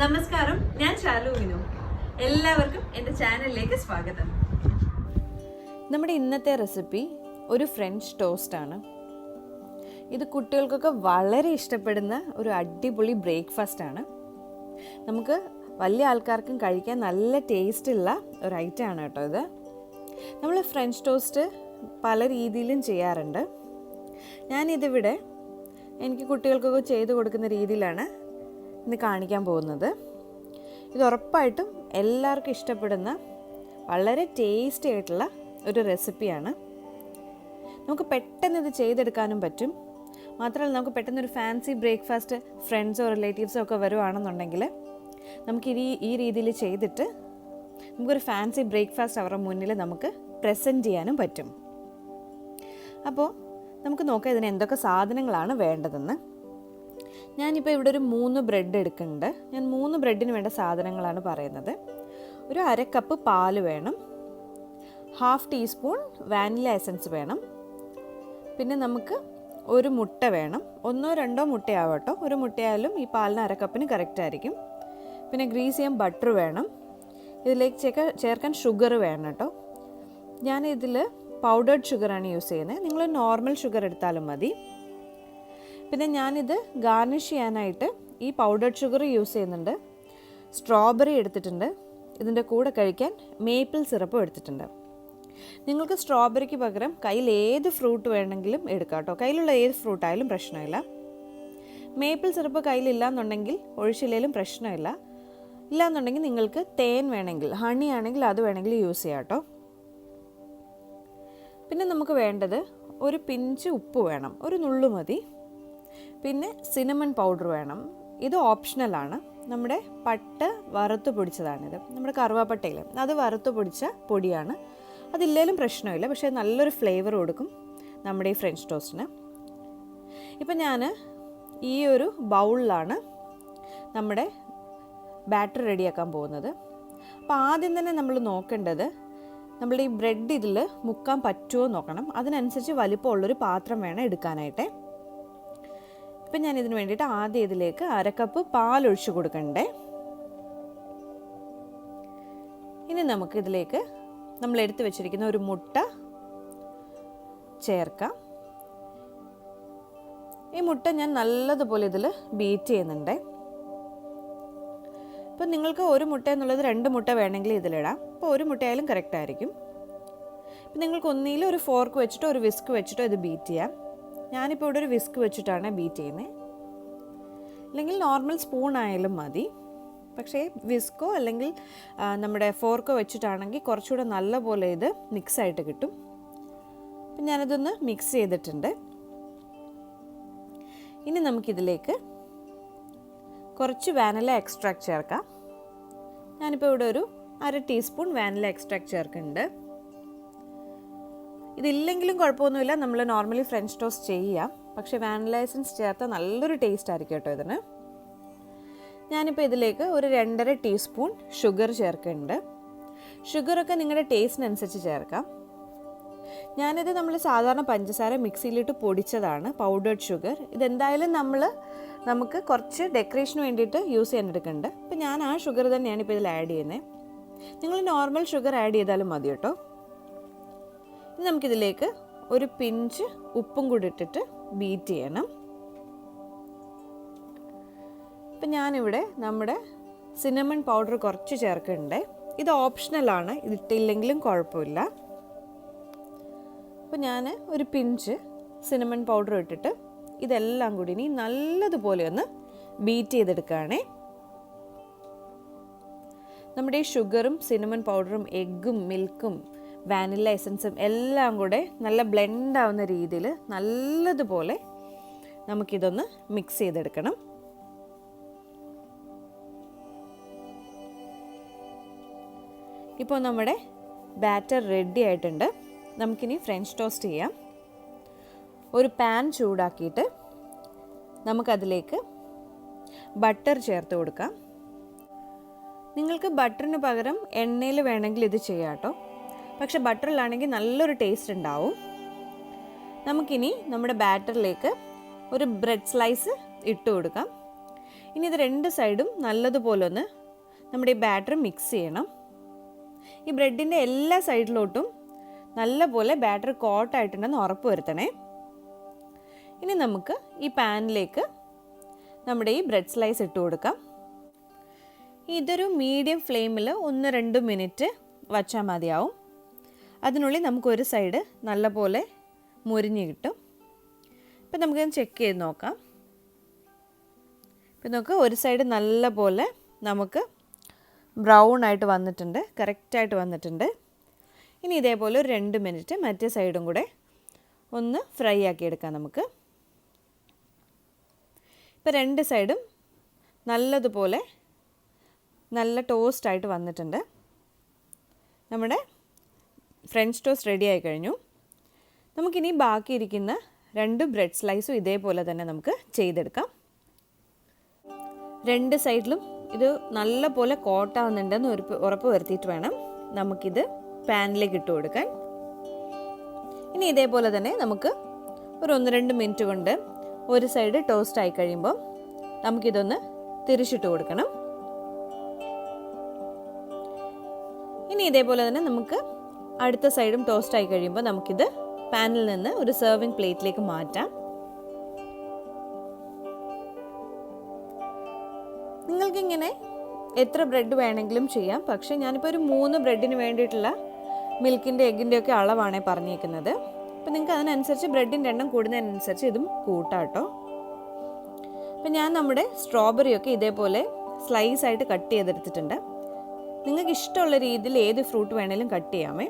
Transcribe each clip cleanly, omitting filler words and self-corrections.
നമസ്കാരം, ഞാൻ ശാലു വിനു. എല്ലാവർക്കും എൻ്റെ ചാനലിലേക്ക് സ്വാഗതം. നമ്മുടെ ഇന്നത്തെ റെസിപ്പി ഒരു ഫ്രഞ്ച് ടോസ്റ്റ് ആണ്. ഇത് കുട്ടികൾക്കൊക്കെ വളരെ ഇഷ്ടപ്പെടുന്ന ഒരു അടിപൊളി ബ്രേക്ക്ഫാസ്റ്റ് ആണ്. നമുക്ക് വലിയ ആൾക്കാർക്കും കഴിക്കാൻ നല്ല ടേസ്റ്റുള്ള ഒരു ഐറ്റം ആണ് കേട്ടോ ഇത്. നമ്മൾ ഫ്രഞ്ച് ടോസ്റ്റ് പല രീതിയിലും ചെയ്യാറുണ്ട്. ഞാനിതിവിടെ എനിക്ക് കുട്ടികൾക്കൊക്കെ ചെയ്ത് കൊടുക്കുന്ന രീതിയിലാണ് ഇന്ന് കാണിക്കാൻ പോകുന്നത്. ഇത് ഉറപ്പായിട്ടും എല്ലാവർക്കും ഇഷ്ടപ്പെടുന്ന വളരെ ടേസ്റ്റി ആയിട്ടുള്ള ഒരു റെസിപ്പിയാണ്. നമുക്ക് പെട്ടെന്ന് ഇത് ചെയ്തെടുക്കാനും പറ്റും. മാത്രമല്ല, നമുക്ക് പെട്ടെന്നൊരു ഫാൻസി ബ്രേക്ക്ഫാസ്റ്റ് ഫ്രണ്ട്സോ റിലേറ്റീവ്സോ ഒക്കെ വരുവാണെന്നുണ്ടെങ്കിൽ നമുക്ക് ഈ രീതിയിൽ ചെയ്തിട്ട് നമുക്കൊരു ഫാൻസി ബ്രേക്ക്ഫാസ്റ്റ് അവരുടെ മുന്നിൽ നമുക്ക് പ്രസൻറ്റ് ചെയ്യാനും പറ്റും. അപ്പോൾ നമുക്ക് നോക്കാം ഇതിന് എന്തൊക്കെ സാധനങ്ങളാണ് വേണ്ടതെന്ന്. ഞാനിപ്പോൾ ഇവിടെ ഒരു 3 ബ്രെഡ് എടുക്കുന്നുണ്ട്. ഞാൻ 3 ബ്രെഡിന് വേണ്ട സാധനങ്ങളാണ് പറയുന്നത്. ഒരു 1/2 കപ്പ് പാല് വേണം, 1/2 ടീസ്പൂൺ വാനില എസൻസ് വേണം, പിന്നെ നമുക്ക് ഒരു മുട്ട വേണം. 1-2 മുട്ടയാവട്ടോ, ഒരു മുട്ടയായാലും ഈ പാലിന് 1/2 കപ്പിന് കറക്റ്റ് ആയിരിക്കും. പിന്നെ ഗ്രീസ് ചെയ്യാൻ ബട്ടർ വേണം. ഇതിലേക്ക് ചേർക്കാൻ ഷുഗർ വേണം കേട്ടോ. ഞാനിതിൽ പൗഡേർഡ് ഷുഗറാണ് യൂസ് ചെയ്യുന്നത്. നിങ്ങൾ നോർമൽ ഷുഗർ എടുത്താലും മതി. പിന്നെ ഞാനിത് ഗാർണിഷ് ചെയ്യാനായിട്ട് ഈ പൗഡേർഡ് ഷുഗർ യൂസ് ചെയ്യുന്നുണ്ട്. സ്ട്രോബെറി എടുത്തിട്ടുണ്ട്. ഇതിൻ്റെ കൂടെ കഴിക്കാൻ മേപ്പിൾ സിറപ്പും എടുത്തിട്ടുണ്ട്. നിങ്ങൾക്ക് സ്ട്രോബെറിക്ക് പകരം കയ്യിൽ ഏത് ഫ്രൂട്ട് വേണമെങ്കിലും എടുക്കാം കേട്ടോ. കയ്യിലുള്ള ഏത് ഫ്രൂട്ടായാലും പ്രശ്നമില്ല. മേപ്പിൾ സിറപ്പ് കയ്യിലില്ലാന്നുണ്ടെങ്കിൽ ഒഴിച്ചില്ലെങ്കിലും പ്രശ്നമില്ല. ഇല്ലാന്നുണ്ടെങ്കിൽ നിങ്ങൾക്ക് തേൻ വേണമെങ്കിൽ, ഹണി ആണെങ്കിൽ അത് വേണമെങ്കിൽ യൂസ് ചെയ്യാം കേട്ടോ. പിന്നെ നമുക്ക് വേണ്ടത് ഒരു പിഞ്ച് ഉപ്പ് വേണം, ഒരു നുള്ളു മതി. പിന്നെ സിനമൺ പൗഡർ വേണം. ഇത് ഓപ്ഷണലാണ്. നമ്മുടെ പട്ട വറുത്ത് പൊടിച്ചതാണിത്. നമ്മുടെ കറുവാപ്പട്ടയിൽ അത് വറുത്ത് പൊടിച്ച പൊടിയാണ്. അതില്ലേലും പ്രശ്നമില്ല, പക്ഷേ നല്ലൊരു ഫ്ലേവർ കൊടുക്കും നമ്മുടെ ഈ ഫ്രഞ്ച് ടോസ്റ്റിന്. ഇപ്പം ഞാൻ ഈ ഒരു ബൗളിലാണ് നമ്മുടെ ബാറ്റർ റെഡിയാക്കാൻ പോകുന്നത്. അപ്പോൾ ആദ്യം തന്നെ നമ്മൾ നോക്കേണ്ടത് നമ്മളുടെ ഈ ബ്രെഡ് ഇതിൽ മുക്കാൻ പറ്റുമോ നോക്കണം. അതിനനുസരിച്ച് വലിപ്പമുള്ളൊരു പാത്രം വേണം എടുക്കാനായിട്ട്. ഇപ്പം ഞാൻ ഇതിന് വേണ്ടിയിട്ട് ആദ്യം ഇതിലേക്ക് 1/2 കപ്പ് പാലൊഴിച്ച് കൊടുക്കണ്ടേ. ഇനി നമുക്കിതിലേക്ക് നമ്മൾ എടുത്തു വെച്ചിരിക്കുന്ന ഒരു മുട്ട ചേർക്കാം. ഈ മുട്ട ഞാൻ നല്ലതുപോലെ ഇതിൽ ബീറ്റ് ചെയ്യുന്നുണ്ട്. ഇപ്പം നിങ്ങൾക്ക് ഒരു മുട്ട എന്നുള്ളത് 2 മുട്ട വേണമെങ്കിൽ ഇതിലിടാം. അപ്പോൾ ഒരു മുട്ടയായാലും കറക്റ്റ് ആയിരിക്കും. ഇപ്പം നിങ്ങൾക്ക് ഒന്നിലും ഒരു ഫോർക്ക് വെച്ചിട്ടോ ഒരു വിസ്ക് വെച്ചിട്ടോ ഇത് ബീറ്റ് ചെയ്യാം. ഞാനിപ്പോൾ ഇവിടെ ഒരു വിസ്ക് വെച്ചിട്ടാണ് ബീറ്റ് ചെയ്യുന്നത്. അല്ലെങ്കിൽ നോർമൽ സ്പൂൺ ആയാലും മതി. പക്ഷേ വിസ്കോ അല്ലെങ്കിൽ നമ്മുടെ ഫോർക്കോ വെച്ചിട്ടാണെങ്കിൽ കുറച്ചുകൂടെ നല്ലപോലെ ഇത് മിക്സായിട്ട് കിട്ടും. അപ്പം ഞാനിതൊന്ന് മിക്സ് ചെയ്തിട്ടുണ്ട്. ഇനി നമുക്കിതിലേക്ക് കുറച്ച് വാനില എക്സ്ട്രാക്ട് ചേർക്കാം. ഞാനിപ്പോൾ ഇവിടെ ഒരു 1/2 ടീസ്പൂൺ വാനില എക്സ്ട്രാക്ട് ചേർക്കുന്നുണ്ട്. ഇതില്ലെങ്കിലും കുഴപ്പമൊന്നുമില്ല, നമ്മൾ നോർമലി ഫ്രഞ്ച് ടോസ്റ്റ് ചെയ്യാം. പക്ഷേ വാനില എസൻസ് ചേർത്താൽ നല്ലൊരു ടേസ്റ്റ് ആയിരിക്കും കേട്ടോ ഇതിന്. ഞാനിപ്പോൾ ഇതിലേക്ക് ഒരു 2.5 ടീസ്പൂൺ ഷുഗർ ചേർക്കുന്നുണ്ട്. ഷുഗറൊക്കെ നിങ്ങളുടെ ടേസ്റ്റിനനുസരിച്ച് ചേർക്കാം. ഞാനിത് നമ്മൾ സാധാരണ പഞ്ചസാര മിക്സിയിലിട്ട് പൊടിച്ചതാണ്, പൗഡേർഡ് ഷുഗർ. ഇതെന്തായാലും നമുക്ക് കുറച്ച് ഡെക്കറേഷന് വേണ്ടിയിട്ട് യൂസ് ചെയ്യാൻ എടുക്കുന്നുണ്ട്. അപ്പോൾ ഞാൻ ആ ഷുഗർ തന്നെയാണ് ഇപ്പോൾ ഇതിൽ ആഡ് ചെയ്യുന്നത്. നിങ്ങൾ നോർമൽ ഷുഗർ ആഡ് ചെയ്താലും മതി കേട്ടോ. ഇനി നമുക്കിതിലേക്ക് ഒരു പിഞ്ച് ഉപ്പും കൂടി ഇട്ടിട്ട് ബീറ്റ് ചെയ്യണം. ഇപ്പം ഞാനിവിടെ നമ്മുടെ സിനമൺ പൗഡർ കുറച്ച് ചേർക്കുന്നുണ്ട്. ഇത് ഓപ്ഷണലാണ്, ഇതിട്ടില്ലെങ്കിലും കുഴപ്പമില്ല. അപ്പോൾ ഞാൻ ഒരു പിഞ്ച് സിനമൺ പൗഡർ ഇട്ടിട്ട് ഇതെല്ലാം കൂടി ഇനി നല്ലതുപോലെ ഒന്ന് ബീറ്റ് ചെയ്തെടുക്കുകയാണേ. നമ്മുടെ ഈ ഷുഗറും സിനമൺ പൗഡറും എഗ്ഗും മിൽക്കും വാനില എസൻസും എല്ലാം കൂടെ നല്ല ബ്ലെൻഡ് ആവുന്ന രീതിയിൽ നല്ലതുപോലെ നമുക്കിതൊന്ന് മിക്സ് ചെയ്തെടുക്കണം. ഇപ്പോൾ നമ്മുടെ ബാറ്റർ റെഡി ആയിട്ടുണ്ട്. നമുക്കിനി ഫ്രഞ്ച് ടോസ്റ്റ് ചെയ്യാം. ഒരു പാൻ ചൂടാക്കിയിട്ട് നമുക്കതിലേക്ക് ബട്ടർ ചേർത്ത് കൊടുക്കാം. നിങ്ങൾക്ക് ബട്ടറിന് പകരം എണ്ണയിൽ വേണമെങ്കിൽ ഇത് ചെയ്യാം കേട്ടോ. പക്ഷെ ബട്ടറിലാണെങ്കിൽ നല്ലൊരു ടേസ്റ്റ് ഉണ്ടാവും. നമുക്കിനി നമ്മുടെ ബാറ്ററിലേക്ക് ഒരു ബ്രെഡ് സ്ലൈസ് ഇട്ട് കൊടുക്കാം. ഇനി ഇത് 2 സൈഡും നല്ലതുപോലെ ഒന്ന് നമ്മുടെ ഈ ബാറ്റർ മിക്സ് ചെയ്യണം. ഈ ബ്രെഡിൻ്റെ എല്ലാ സൈഡിലോട്ടും നല്ലപോലെ ബാറ്റർ കോട്ടായിട്ടുണ്ടെന്ന് ഉറപ്പ് വരുത്തണേ. ഇനി നമുക്ക് ഈ പാനിലേക്ക് നമ്മുടെ ഈ ബ്രെഡ് സ്ലൈസ് ഇട്ട് കൊടുക്കാം. ഇതൊരു മീഡിയം ഫ്ലെയിമിൽ 1-2 മിനിറ്റ് വച്ചാൽ മതിയാവും. അതിനുള്ളിൽ നമുക്കൊരു സൈഡ് നല്ലപോലെ മുരിഞ്ഞ് കിട്ടും. ഇപ്പം നമുക്കൊന്ന് ചെക്ക് ചെയ്ത് നോക്കാം. ഇപ്പം നമുക്ക് ഒരു സൈഡ് നല്ലപോലെ നമുക്ക് ബ്രൗൺ ആയിട്ട് വന്നിട്ടുണ്ട്, കറക്റ്റായിട്ട് വന്നിട്ടുണ്ട്. ഇനി ഇതേപോലെ ഒരു 2 മിനിറ്റ് മറ്റേ സൈഡും കൂടെ ഒന്ന് ഫ്രൈ ആക്കി എടുക്കാം നമുക്ക്. ഇപ്പോൾ 2 സൈഡും നല്ലതുപോലെ നല്ല ടോസ്റ്റായിട്ട് വന്നിട്ടുണ്ട്. നമ്മുടെ ഫ്രഞ്ച് ടോസ്റ്റ് റെഡി ആയി കഴിഞ്ഞു. നമുക്കിനി ബാക്കിയിരിക്കുന്ന 2 ബ്രെഡ് സ്ലൈസും ഇതേപോലെ തന്നെ നമുക്ക് ചെയ്തെടുക്കാം. 2 സൈഡിലും ഇത് നല്ലപോലെ കോട്ടാവുന്നുണ്ടെന്ന് ഉറപ്പ് വരുത്തിയിട്ട് വേണം നമുക്കിത് പാനിലേക്ക് ഇട്ട് കൊടുക്കാൻ. ഇനി ഇതേപോലെ തന്നെ നമുക്ക് ഒരു 1-2 മിനിറ്റ് കൊണ്ട് ഒരു സൈഡ് ടോസ്റ്റ് ആയി കഴിയുമ്പോൾ നമുക്കിതൊന്ന് തിരിച്ചിട്ട് കൊടുക്കണം. ഇനി ഇതേപോലെ തന്നെ നമുക്ക് അടുത്ത സൈഡും ടോസ്റ്റ് ആയി കഴിയുമ്പോൾ നമുക്കിത് പാനിൽ നിന്ന് ഒരു സെർവിങ് പ്ലേറ്റിലേക്ക് മാറ്റാം. നിങ്ങൾക്കിങ്ങനെ എത്ര ബ്രെഡ് വേണമെങ്കിലും ചെയ്യാം. പക്ഷേ ഞാനിപ്പോൾ ഒരു 3 ബ്രെഡിന് വേണ്ടിയിട്ടുള്ള മിൽക്കിൻ്റെ എഗ്ഗിൻ്റെ ഒക്കെ അളവാണ് പറഞ്ഞേക്കുന്നത്. അപ്പോൾ നിങ്ങൾക്ക് അതിനനുസരിച്ച് ബ്രെഡിൻ്റെ എണ്ണം കൂടുന്നതിനനുസരിച്ച് ഇതും കൂട്ടാം കേട്ടോ. അപ്പോൾ ഞാൻ നമ്മുടെ സ്ട്രോബെറിയൊക്കെ ഇതേപോലെ സ്ലൈസ് ആയിട്ട് കട്ട് ചെയ്തെടുത്തിട്ടുണ്ട്. നിങ്ങൾക്ക് ഇഷ്ടമുള്ള രീതിയിൽ ഏത് ഫ്രൂട്ട് വേണമെങ്കിലും കട്ട് ചെയ്യാമേ.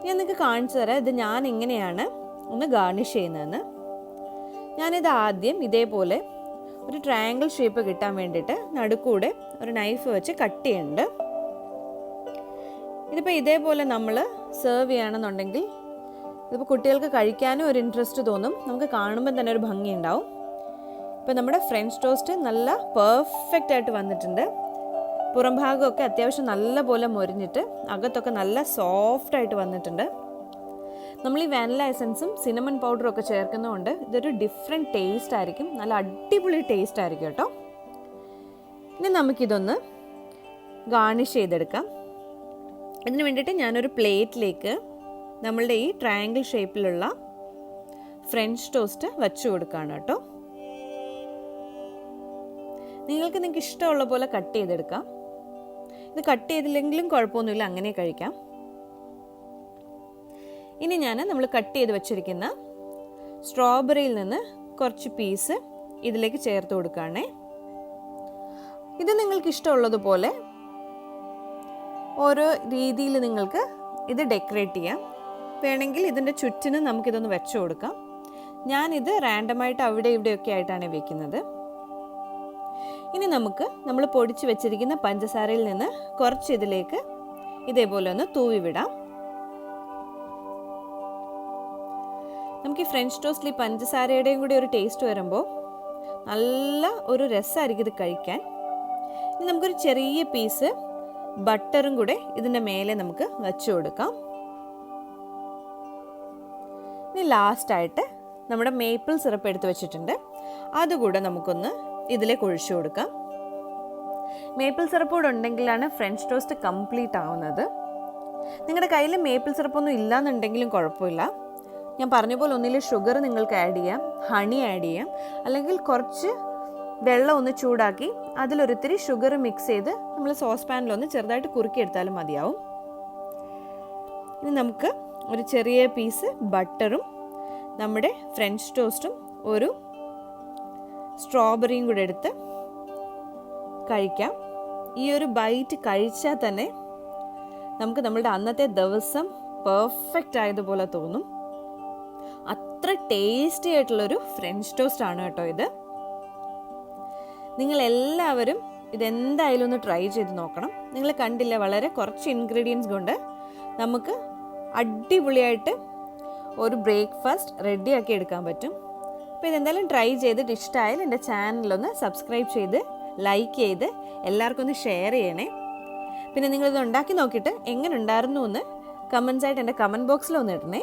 ഞാൻ നിങ്ങൾക്ക് കാണിച്ചു തരാം ഇത് ഞാൻ എങ്ങനെയാണ് ഒന്ന് ഗാർണിഷ് ചെയ്യുന്നതെന്ന്. ഞാനിത് ആദ്യം ഇതേപോലെ ഒരു ട്രയാങ്കിൾ ഷേപ്പ് കിട്ടാൻ വേണ്ടിയിട്ട് നടുക്കൂടെ ഒരു നൈഫ് വെച്ച് കട്ട് ചെയ്യുന്നുണ്ട്. ഇതിപ്പോൾ ഇതേപോലെ നമ്മൾ സെർവ് ചെയ്യുകയാണെന്നുണ്ടെങ്കിൽ ഇതിപ്പോൾ കുട്ടികൾക്ക് കഴിക്കാനും ഒരു ഇൻട്രസ്റ്റ് തോന്നും, നമുക്ക് കാണുമ്പോൾ തന്നെ ഒരു ഭംഗി ഉണ്ടാവും. ഇപ്പോൾ നമ്മുടെ ഫ്രഞ്ച് ടോസ്റ്റ് നല്ല പെർഫെക്റ്റ് ആയിട്ട് വന്നിട്ടുണ്ട്. പുറം ഭാഗമൊക്കെ അത്യാവശ്യം നല്ലപോലെ മൊരിഞ്ഞിട്ട് അകത്തൊക്കെ നല്ല സോഫ്റ്റായിട്ട് വന്നിട്ടുണ്ട്. നമ്മൾ ഈ വാനില എസൻസും സിനമൺ പൗഡറും ഒക്കെ ചേർക്കുന്നതുകൊണ്ട് ഇതൊരു ഡിഫറെൻറ്റ് ടേസ്റ്റ് ആയിരിക്കും, നല്ല അടിപൊളി ടേസ്റ്റ് ആയിരിക്കും കേട്ടോ. ഇനി നമുക്കിതൊന്ന് ഗാർണിഷ് ചെയ്തെടുക്കാം. ഇതിന് വേണ്ടിയിട്ട് ഞാനൊരു പ്ലേറ്റിലേക്ക് നമ്മളുടെ ഈ ട്രയാങ്കിൾ ഷേപ്പിലുള്ള ഫ്രഞ്ച് ടോസ്റ്റ് വച്ചു കൊടുക്കുകയാണ് കേട്ടോ. നിങ്ങൾക്ക് ഇഷ്ടമുള്ള പോലെ കട്ട് ചെയ്തെടുക്കാം. ഇത് കട്ട് ചെയ്തില്ലെങ്കിലും കുഴപ്പമൊന്നുമില്ല, അങ്ങനെ കഴിക്കാം. ഇനി നമ്മൾ കട്ട് ചെയ്ത് വെച്ചിരിക്കുന്ന സ്ട്രോബെറിയിൽ നിന്ന് കുറച്ച് പീസ് ഇതിലേക്ക് ചേർത്ത് കൊടുക്കുകയാണേ. ഇത് നിങ്ങൾക്ക് ഇഷ്ടമുള്ളതുപോലെ ഓരോ രീതിയിൽ നിങ്ങൾക്ക് ഇത് ഡെക്കറേറ്റ് ചെയ്യാം. വേണമെങ്കിൽ ഇതിൻ്റെ ചുറ്റിന് നമുക്കിതൊന്ന് വെച്ച് കൊടുക്കാം. ഞാനിത് റാൻഡമായിട്ട് അവിടെ ഇവിടെയൊക്കെ ആയിട്ടാണ് വെക്കുന്നത്. ഇനി നമ്മൾ പൊടിച്ച് വെച്ചിരിക്കുന്ന പഞ്ചസാരയിൽ നിന്ന് കുറച്ച് ഇതിലേക്ക് ഇതേപോലെ ഒന്ന് തൂവി വിടാം. നമുക്ക് ഈ ഫ്രഞ്ച് ടോസ്റ്റിൽ ഈ പഞ്ചസാരയുടെയും കൂടി ഒരു ടേസ്റ്റ് വരുമ്പോൾ നല്ല ഒരു രസമായിരിക്കും ഇത് കഴിക്കാൻ. ഇനി നമുക്കൊരു ചെറിയ പീസ് ബട്ടറും കൂടെ ഇതിൻ്റെ മേലെ നമുക്ക് വെച്ച് കൊടുക്കാം. ഇനി ലാസ്റ്റായിട്ട് നമ്മുടെ മേപ്പിൾ സിറപ്പ് എടുത്ത് വെച്ചിട്ടുണ്ട്, അതുകൂടെ നമുക്കൊന്ന് ഇതിലേക്ക് ഒഴിച്ചു കൊടുക്കാം. മേപ്പിൾ സിറപ്പ് കൂടെ ഉണ്ടെങ്കിലാണ് ഫ്രഞ്ച് ടോസ്റ്റ് കംപ്ലീറ്റ് ആവുന്നത്. നിങ്ങളുടെ കയ്യിൽ മേപ്പിൾ സിറപ്പൊന്നും ഇല്ലയെന്നുണ്ടെങ്കിലും കുഴപ്പമില്ല. ഞാൻ പറഞ്ഞ പോലെ ഒന്നിൽ ഷുഗർ നിങ്ങൾക്ക് ആഡ് ചെയ്യാം, ഹണി ആഡ് ചെയ്യാം, അല്ലെങ്കിൽ കുറച്ച് വെള്ളം ഒന്ന് ചൂടാക്കി അതിലൊരിത്തിരി ഷുഗർ മിക്സ് ചെയ്ത് നമ്മൾ സോസ് പാനിലൊന്ന് ചെറുതായിട്ട് കുറുക്കിയെടുത്താലും മതിയാവും. ഇനി നമുക്ക് ഒരു ചെറിയ പീസ് ബട്ടറും നമ്മുടെ ഫ്രഞ്ച് ടോസ്റ്റും ഒരു സ്ട്രോബെറിയും കൂടെ എടുത്ത് കഴിക്കാം. ഈ ഒരു ബൈറ്റ് കഴിച്ചാൽ തന്നെ നമുക്ക് നമ്മളുടെ അന്നത്തെ ദിവസം പെർഫെക്റ്റ് ആയതുപോലെ തോന്നും. അത്ര ടേസ്റ്റി ആയിട്ടുള്ളൊരു ഫ്രഞ്ച് ടോസ്റ്റ് ആണ് കേട്ടോ ഇത്. നിങ്ങളെല്ലാവരും ഇതെന്തായാലും ഒന്ന് ട്രൈ ചെയ്ത് നോക്കണം. നിങ്ങൾ കണ്ടില്ല, വളരെ കുറച്ച് ഇൻഗ്രീഡിയൻസ് കൊണ്ട് നമുക്ക് അടിപൊളിയായിട്ട് ഒരു ബ്രേക്ക്ഫാസ്റ്റ് റെഡിയാക്കി എടുക്കാൻ പറ്റും. അപ്പോൾ ഇതെന്തായാലും ട്രൈ ചെയ്തിട്ട് ഇഷ്ടമായാലും എൻ്റെ ചാനലൊന്ന് സബ്സ്ക്രൈബ് ചെയ്ത് ലൈക്ക് ചെയ്ത് എല്ലാവർക്കും ഒന്ന് ഷെയർ ചെയ്യണേ. പിന്നെ നിങ്ങളിത് ഉണ്ടാക്കി നോക്കിയിട്ട് എങ്ങനെ ഉണ്ടായിരുന്നു എന്ന് കമൻസായിട്ട് എൻ്റെ കമൻറ്റ് ബോക്സിൽ ഒന്ന് ഇടണേ.